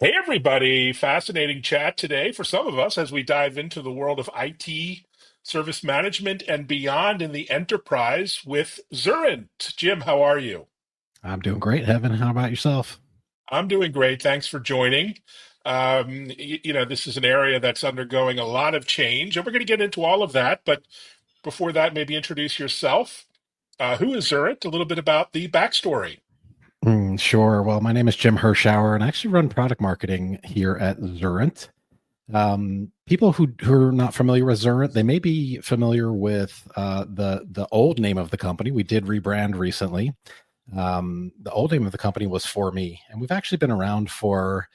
Hey, everybody. Fascinating chat today for some of us as we dive into the world of IT, service management, and beyond in the enterprise with Xurrent. Jim, how are you? I'm doing great, Heaven. How about yourself? I'm doing great. Thanks for joining. This is an area that's undergoing a lot of change, and we're going to get into all of that. But before that, maybe introduce yourself. Who is Xurrent? A little bit about the backstory. Sure. Well, my name is Jim Hirschauer, and I actually run product marketing here at Xurrent. People who are not familiar with Xurrent, they may be familiar with the old name of the company. We did rebrand recently. The old name of the company was ForMe, and we've actually been around for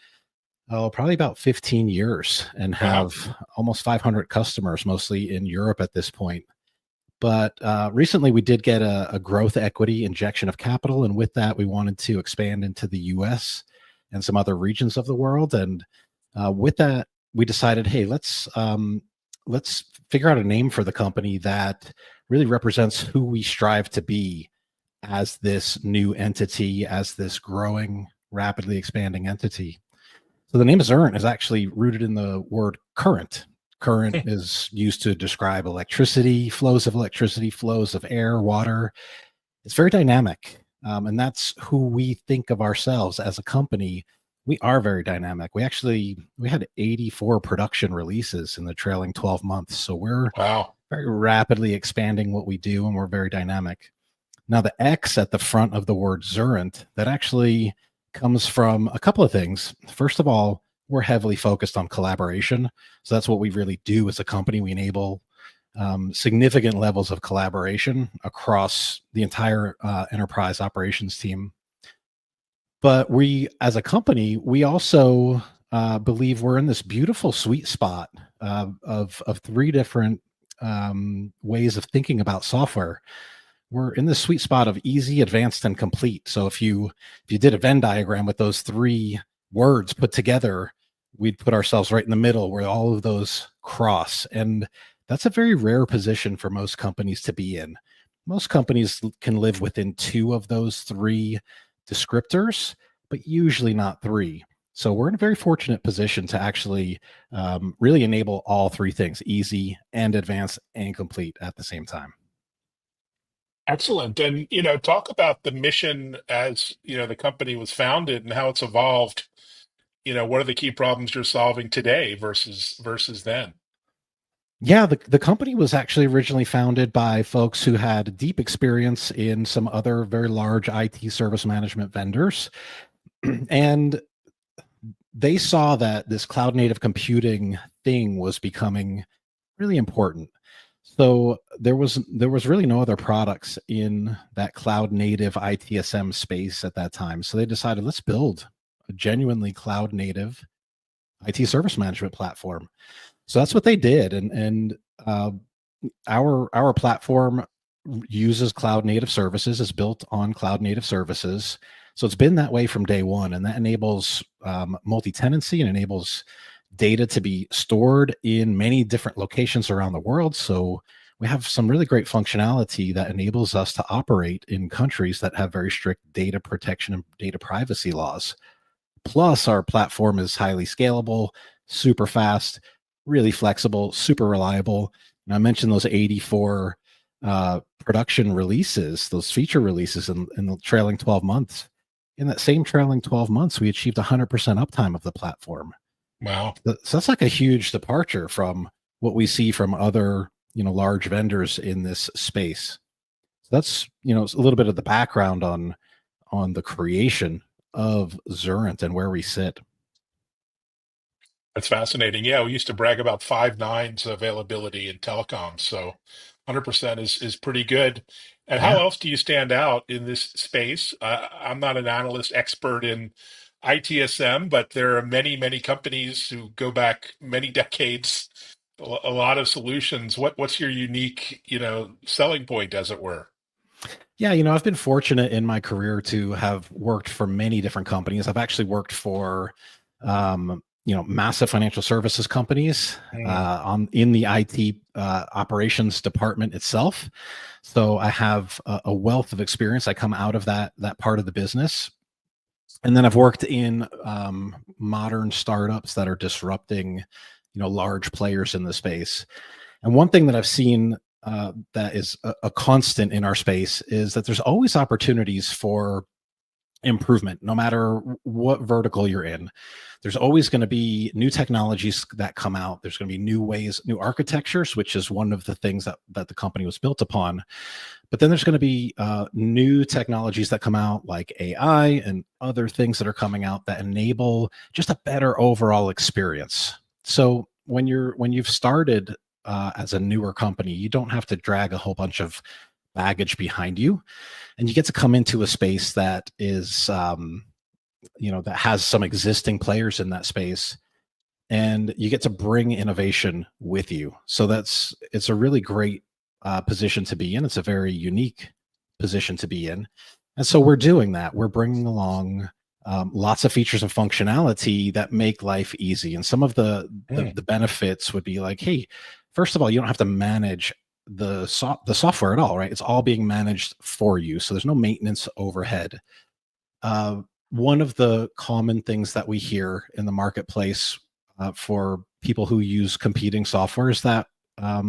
probably about 15 years and Wow. have almost 500 customers, mostly in Europe at this point. But recently, we did get a growth equity injection of capital, and with that, we wanted to expand into the U.S. and some other regions of the world. And with that, we decided, hey, let's figure out a name for the company that really represents who we strive to be as this new entity, as this growing, rapidly expanding entity. So the name Xurrent is actually rooted in the word current. Current is used to describe electricity, flows of air, water. It's very dynamic. And that's who we think of ourselves as a company. We are very dynamic. We had 84 production releases in the trailing 12 months. So we're Wow. very rapidly expanding what we do, and we're very dynamic. Now, the X at the front of the word Xurrent, that actually comes from a couple of things. First of all, we're heavily focused on collaboration. So that's what we really do as a company. We enable significant levels of collaboration across the entire enterprise operations team. But we, as a company, we also believe we're in this beautiful sweet spot of three different ways of thinking about software. We're in the sweet spot of easy, advanced, and complete. So if you did a Venn diagram with those three words put together, we'd put ourselves right in the middle where all of those cross. And that's a very rare position for most companies to be in. Most companies can live within two of those three descriptors, but usually not three. So we're in a very fortunate position to actually really enable all three things: easy and advanced and complete at the same time. Excellent. And, talk about the mission as, the company was founded and how it's evolved. What are the key problems you're solving today versus then? Yeah, the company was actually originally founded by folks who had deep experience in some other very large IT service management vendors. And they saw that this cloud native computing thing was becoming really important. So there was really no other products in that cloud native ITSM space at that time. So they decided, let's build a genuinely cloud native IT service management platform. So that's what they did, and our platform uses cloud native services, is built on cloud native services. So it's been that way from day one, and that enables multi-tenancy and enables data to be stored in many different locations around the world. So we have some really great functionality that enables us to operate in countries that have very strict data protection and data privacy laws. Plus, our platform is highly scalable, super fast, really flexible, super reliable. And I mentioned those 84 production releases, those feature releases in the trailing 12 months. In that same trailing 12 months, we achieved 100% uptime of the platform. Wow. So that's like a huge departure from what we see from other, large vendors in this space. So that's, a little bit of the background on the creation of Xurrent and where we sit. That's fascinating. Yeah, we used to brag about five nines availability in telecom, so 100% is pretty good. And how Yeah. else do you stand out in this space? I'm not an analyst expert in ITSM, but there are many companies who go back many decades, a lot of solutions. What's your unique, selling point, as it were? Yeah, I've been fortunate in my career to have worked for many different companies. I've actually worked for, massive financial services companies Mm. on in the IT operations department itself. So I have a wealth of experience. I come out of that part of the business. And then I've worked in modern startups that are disrupting, large players in the space. And one thing that I've seen that is a constant in our space is that there's always opportunities for improvement, no matter what vertical you're in. There's always going to be new technologies that come out. There's going to be new ways, new architectures, which is one of the things that the company was built upon. But then there's going to be new technologies that come out, like AI and other things that are coming out that enable just a better overall experience. So when you've started as a newer company, you don't have to drag a whole bunch of baggage behind you, and you get to come into a space that is that has some existing players in that space, and you get to bring innovation with you. So it's a really great position to be in. It's a very unique position to be in, and so we're doing that. We're bringing along lots of features and functionality that make life easy. And some of the benefits would be like, hey, first of all, you don't have to manage the software at all, right? It's all being managed for you, so there's no maintenance overhead. One of the common things that we hear in the marketplace for people who use competing software is that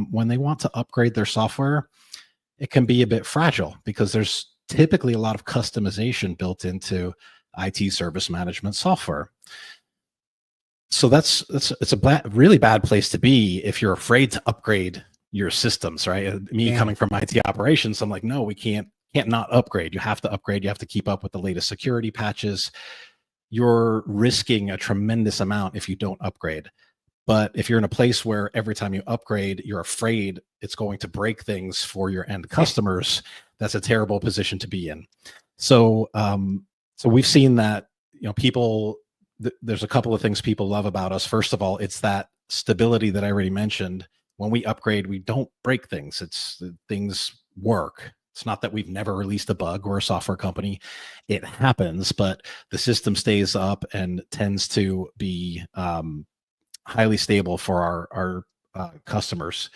when they want to upgrade their software, it can be a bit fragile because there's typically a lot of customization built into IT service management software. So it's a really bad place to be if you're afraid to upgrade your systems, right? Me coming from IT operations, I'm like, no, we can't not upgrade. You have to upgrade. You have to keep up with the latest security patches. You're risking a tremendous amount if you don't upgrade. But if you're in a place where every time you upgrade, you're afraid it's going to break things for your end customers, that's a terrible position to be in. So, so we've seen that, people, there's a couple of things people love about us. First of all, it's that stability that I already mentioned. When we upgrade, we don't break things. Things work. It's not that we've never released a bug. We're a software company. It happens, but the system stays up and tends to be highly stable for our customers.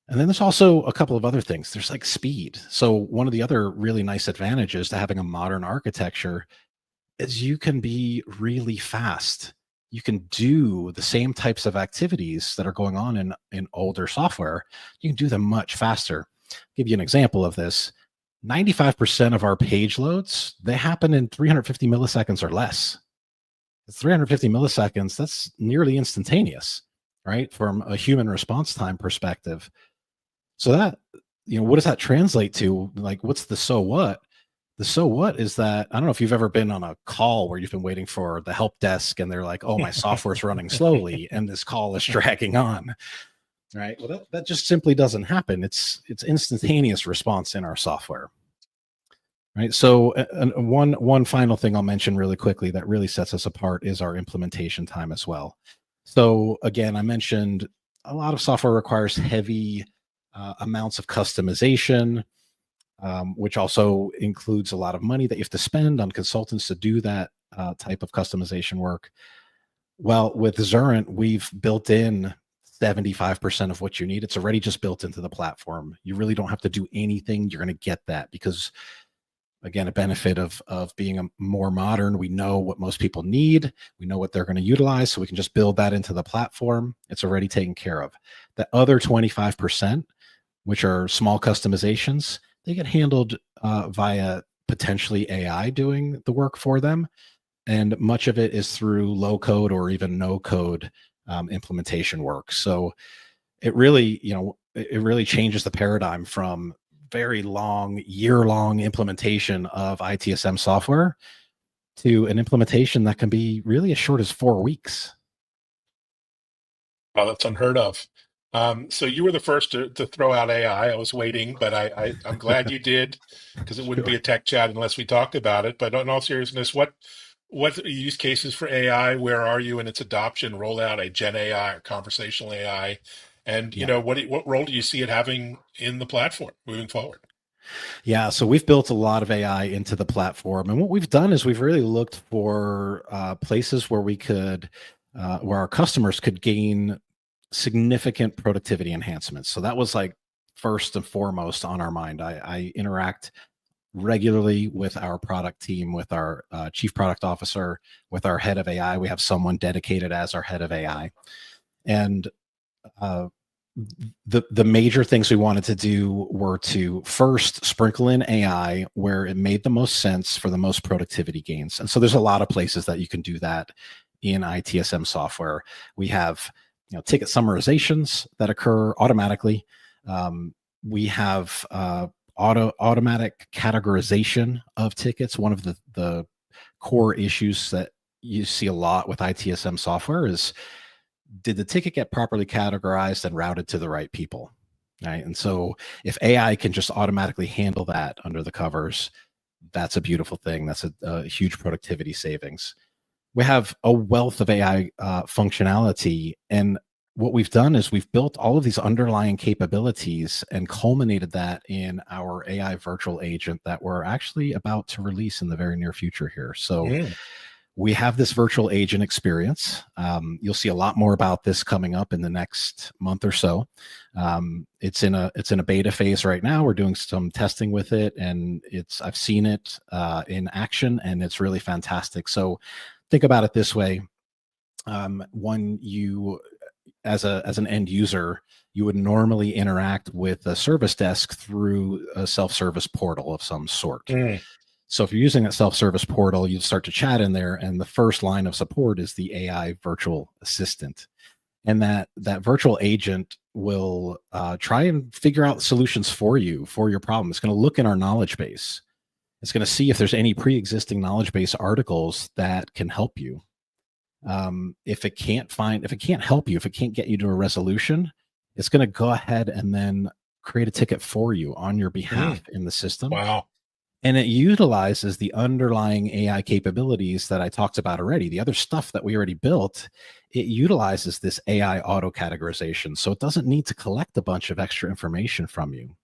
And then there's also a couple of other things. There's like speed. So one of the other really nice advantages to having a modern architecture is you can be really fast. You can do the same types of activities that are going on in older software. You can do them much faster. I'll give you an example of this. 95% of our page loads, they happen in 350 milliseconds or less. 350 milliseconds, that's nearly instantaneous, right? From a human response time perspective. So that, what does that translate to? Like, what's the so what? The so what is that, I don't know if you've ever been on a call where you've been waiting for the help desk and they're like, oh, my software's running slowly and this call is dragging on, right? Well, that just simply doesn't happen. It's instantaneous response in our software, right? So one final thing I'll mention really quickly that really sets us apart is our implementation time as well. So again, I mentioned a lot of software requires heavy amounts of customization, which also includes a lot of money that you have to spend on consultants to do that type of customization work. Well, with Xurrent, we've built in 75% of what you need. It's already just built into the platform. You really don't have to do anything. You're going to get that because, again, a benefit of being a more modern, we know what most people need. We know what they're going to utilize. So we can just build that into the platform. It's already taken care of. The other 25%, which are small customizations, they get handled via potentially AI doing the work for them. And much of it is through low code or even no code implementation work. So it really, it really changes the paradigm from very long, year-long implementation of ITSM software to an implementation that can be really as short as 4 weeks. Wow, that's unheard of. So you were the first to throw out AI. I was waiting, but I'm glad you did because it wouldn't be Sure. a tech chat unless we talked about it. But in all seriousness, what are use cases for AI? Where are you in its adoption, rollout, a Gen AI or conversational AI? And Yeah. what role do you see it having in the platform moving forward? Yeah, so we've built a lot of AI into the platform, and what we've done is we've really looked for places where where our customers could gain significant productivity enhancements. So that was like first and foremost on our mind. I interact regularly with our product team, with our chief product officer, with our head of AI. We have someone dedicated as our head of AI. And uh, the major things we wanted to do were to first sprinkle in AI where it made the most sense for the most productivity gains. And so there's a lot of places that you can do that in ITSM software. We have ticket summarizations that occur automatically. We have automatic categorization of tickets. One of the core issues that you see a lot with ITSM software is, did the ticket get properly categorized and routed to the right people? Right. And so if AI can just automatically handle that under the covers, that's a beautiful thing. That's a huge productivity savings. We have a wealth of AI functionality. And what we've done is we've built all of these underlying capabilities and culminated that in our AI virtual agent that we're actually about to release in the very near future here. So we have this virtual agent experience. You'll see a lot more about this coming up in the next month or so. It's in a beta phase right now. We're doing some testing with it, and I've seen it in action, and it's really fantastic. So think about it this way: when you, as an end user, you would normally interact with a service desk through a self-service portal of some sort. So if you're using that self-service portal, you start to chat in there, and the first line of support is the AI virtual assistant. And that virtual agent will try and figure out solutions for you, for your problem. It's going to look in our knowledge base. It's going to see if there's any pre-existing knowledge base articles that can help you. If it can't help you, if it can't get you to a resolution, it's going to go ahead and then create a ticket for you on your behalf in the system. Wow. And it utilizes the underlying AI capabilities that I talked about already. The other stuff that we already built, it utilizes this AI auto categorization. So it doesn't need to collect a bunch of extra information from you.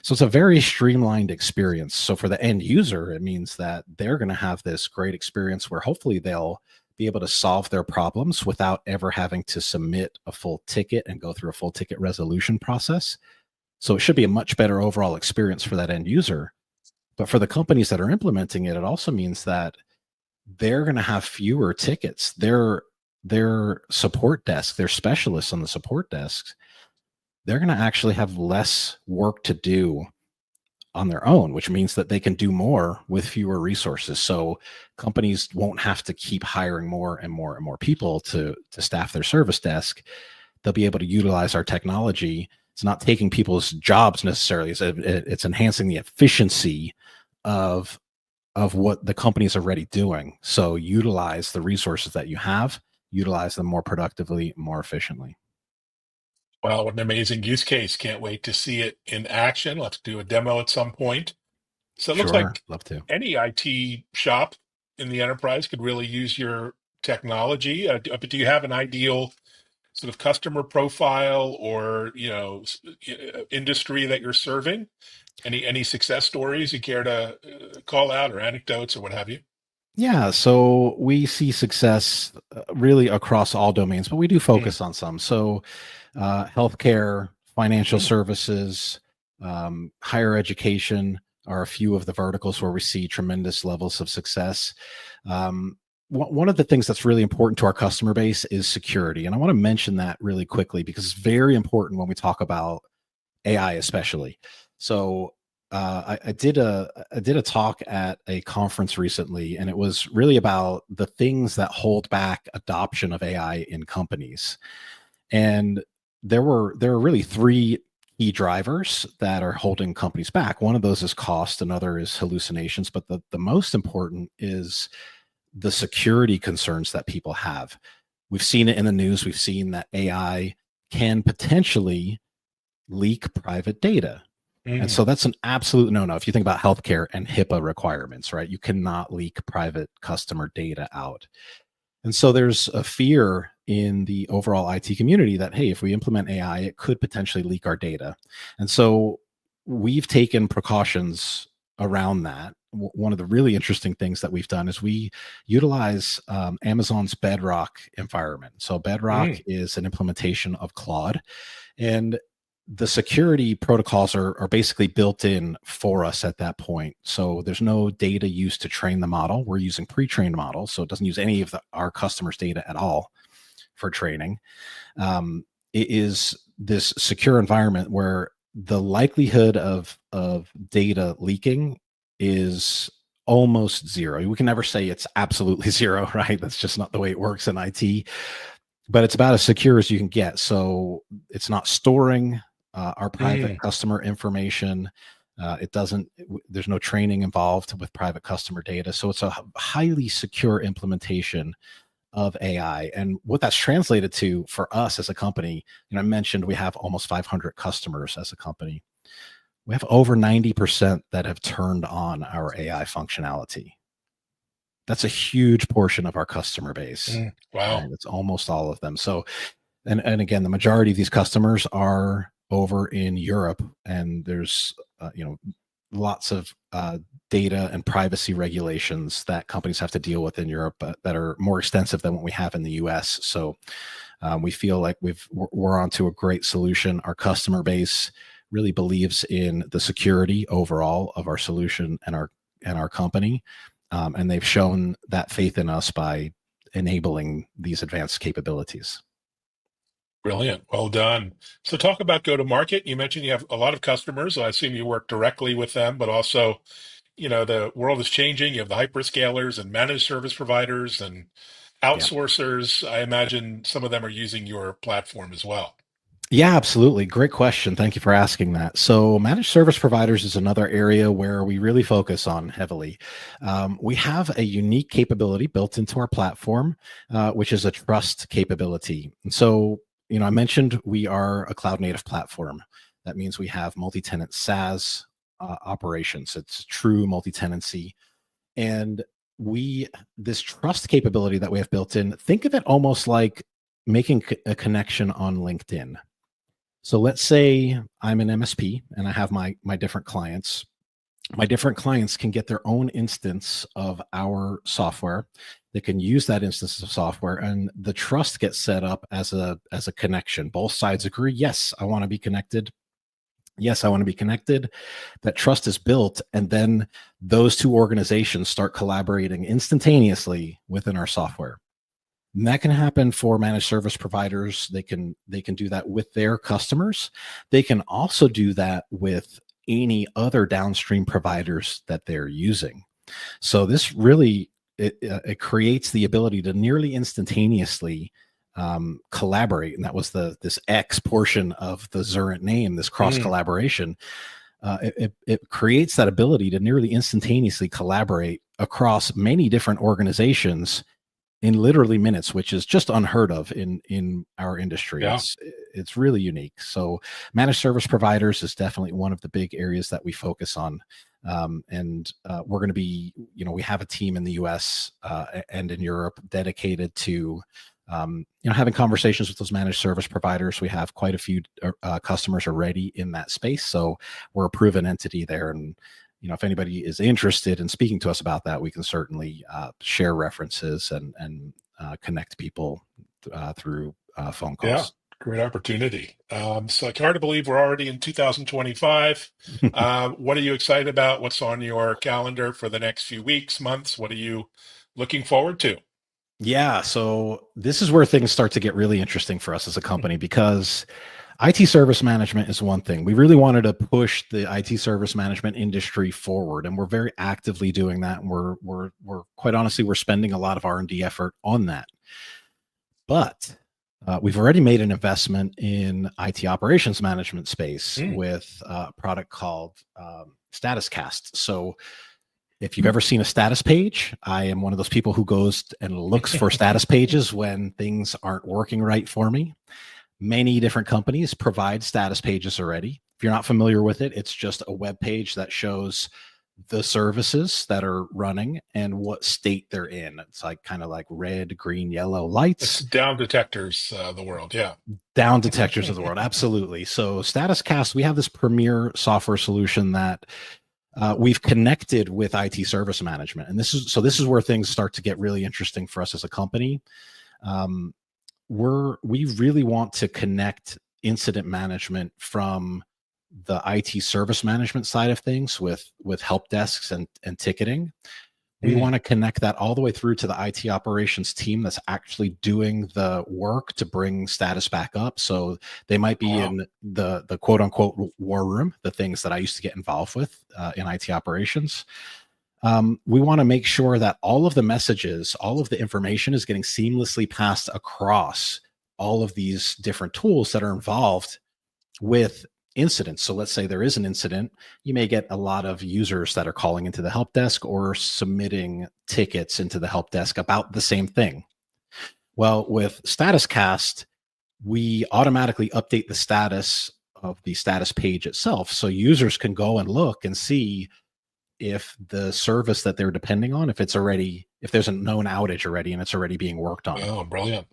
So it's a very streamlined experience. So for the end user, it means that they're going to have this great experience where hopefully they'll be able to solve their problems without ever having to submit a full ticket and go through a full ticket resolution process. So it should be a much better overall experience for that end user. But for the companies that are implementing it, it also means that they're going to have fewer tickets. Their support desk, their specialists on the support desks, they're going to actually have less work to do on their own, which means that they can do more with fewer resources. So companies won't have to keep hiring more and more and more people to staff their service desk. They'll be able to utilize our technology. It's not taking people's jobs necessarily. It's enhancing the efficiency of what the company's already doing. So utilize the resources that you have, utilize them more productively, more efficiently. Wow, what an amazing use case. Can't wait to see it in action. Let's do a demo at some point. So it looks Sure, like love to. any IT shop in the enterprise could really use your technology. But do you have an ideal sort of customer profile or industry that you're serving? Any success stories you care to call out, or anecdotes, or what have you? Yeah, so we see success really across all domains, but we do Mm, focus on some. So healthcare, financial mm, services, higher education are a few of the verticals where we see tremendous levels of success. One of the things that's really important to our customer base is security. And I want to mention that really quickly because it's very important when we talk about AI, especially. So I did a talk at a conference recently, and it was really about the things that hold back adoption of AI in companies. And there are really three key drivers that are holding companies back. One of those is cost, another is hallucinations, but the most important is the security concerns that people have. We've seen it in the news. We've seen that AI can potentially leak private data. And mm. so that's an absolute no-no. If you think about healthcare and HIPAA requirements, right? You cannot leak private customer data out. And so there's a fear in the overall IT community that, hey, if we implement AI, it could potentially leak our data. And so we've taken precautions around that. One of the really interesting things that we've done is we utilize Amazon's Bedrock environment. So Bedrock Mm. is an implementation of Claude. And the security protocols are basically built in for us at that point. So there's no data used to train the model. We're using pre-trained models, so it doesn't use any of our customers' data at all for training. It is this secure environment where the likelihood of data leaking is almost zero. We can never say it's absolutely zero, right? That's just not the way it works in IT. But it's about as secure as you can get. So it's not storing our private customer information. It doesn't. There's no training involved with private customer data. So it's a highly secure implementation of AI. And what that's translated to for us as a company, I mentioned we have almost 500 customers as a company. We have over 90% that have turned on our AI functionality. That's a huge portion of our customer base. Wow. Right? It's almost all of them. So, and again, the majority of these customers are over in Europe, and there's lots of data and privacy regulations that companies have to deal with in Europe that are more extensive than what we have in the US. So we feel like we're onto a great solution. Our customer base really believes in the security overall of our solution and our company, and they've shown that faith in us by enabling these advanced capabilities. Brilliant. Well done. So talk about go to market. You mentioned you have a lot of customers. I assume you work directly with them, but also, the world is changing. You have the hyperscalers and managed service providers and Yeah. outsourcers. I imagine some of them are using your platform as well. Yeah, absolutely. Great question. Thank you for asking that. So, managed service providers is another area where we really focus on heavily. We have a unique capability built into our platform, which is a trust capability. And so, I mentioned we are a cloud native platform. That means we have multi tenant SaaS operations, it's true multi tenancy. And this trust capability that we have built in, think of it almost like making a connection on LinkedIn. So let's say I'm an MSP and I have my different clients. My different clients can get their own instance of our software. They can use that instance of software, and the trust gets set up as a connection. Both sides agree, yes, I want to be connected. Yes, I want to be connected. That trust is built, and then those two organizations start collaborating instantaneously within our software. And that can happen for managed service providers. They can do that with their customers. They can also do that with any other downstream providers that they're using. So this really it creates the ability to nearly instantaneously collaborate, and that was this X portion of the Xurrent name, this cross collaboration. It creates that ability to nearly instantaneously collaborate across many different organizations in literally minutes, which is just unheard of in our industry. Yeah. It's really unique. So managed service providers is definitely one of the big areas that we focus on. And we're going to be, we have a team in the US and in Europe dedicated to, having conversations with those managed service providers. We have quite a few customers already in that space. So we're a proven entity there. And if anybody is interested in speaking to us about that, we can certainly share references and connect people through phone calls. Yeah, great opportunity. So it's hard to believe we're already in 2025. What are you excited about? What's on your calendar for the next few weeks, months? What are you looking forward to? Yeah, so this is where things start to get really interesting for us as a company, because IT service management is one thing. We really wanted to push the IT service management industry forward, and we're very actively doing that. And we're quite honestly, we're spending a lot of R&D effort on that. But we've already made an investment in IT operations management space with a product called StatusCast. So if you've ever seen a status page, I am one of those people who goes and looks for status pages when things aren't working right for me. Many different companies provide status pages already. If you're not familiar with it, it's just a web page that shows the services that are running and what state they're in. It's like kind of like red, green, yellow lights. It's down detectors, the world. Yeah. Down detectors of the world. Absolutely. So StatusCast, we have this premier software solution that we've connected with IT service management. And this is where things start to get really interesting for us as a company. We really want to connect incident management from the IT service management side of things with help desks and ticketing. We Mm. want to connect that all the way through to the IT operations team that's actually doing the work to bring status back up. So they might be Wow. in the quote unquote war room, the things that I used to get involved with in IT operations. We want to make sure that all of the messages, all of the information is getting seamlessly passed across all of these different tools that are involved with incidents. So let's say there is an incident, you may get a lot of users that are calling into the help desk or submitting tickets into the help desk about the same thing. Well, with StatusCast, we automatically update the status of the status page itself. So users can go and look and see if the service that they're depending on, if there's a known outage already and it's already being worked on. Oh, brilliant.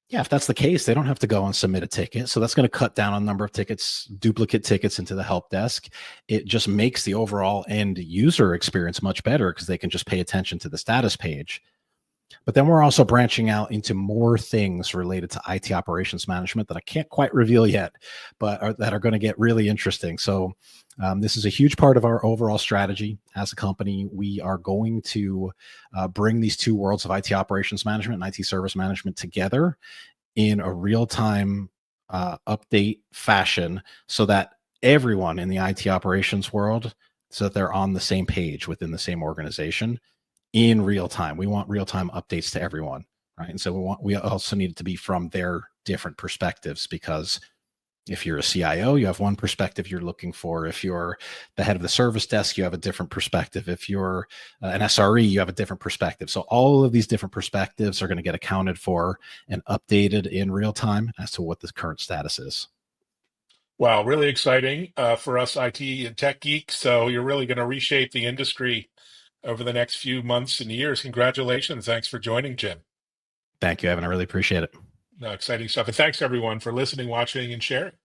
Yeah, if that's the case, they don't have to go and submit a ticket. So that's going to cut down on the number of tickets, duplicate tickets into the help desk. It just makes the overall end user experience much better because they can just pay attention to the status page. But then we're also branching out into more things related to IT operations management that I can't quite reveal yet, but that are going to get really interesting. So this is a huge part of our overall strategy as a company. We are going to bring these two worlds of IT operations management and IT service management together in a real-time update fashion so that everyone in the IT operations world, so that they're on the same page within the same organization in real time. We want real time updates to everyone, right? And so we also need it to be from their different perspectives, because if you're a CIO, you have one perspective you're looking for. If you're the head of the service desk, you have a different perspective. If you're an SRE, you have a different perspective. So all of these different perspectives are going to get accounted for and updated in real time as to what the current status is. Wow, really exciting for us IT and tech geeks. So you're really going to reshape the industry over the next few months and years. Congratulations. Thanks for joining, Jim. Thank you, Evan. I really appreciate it. No, exciting stuff. And thanks everyone for listening, watching, and sharing.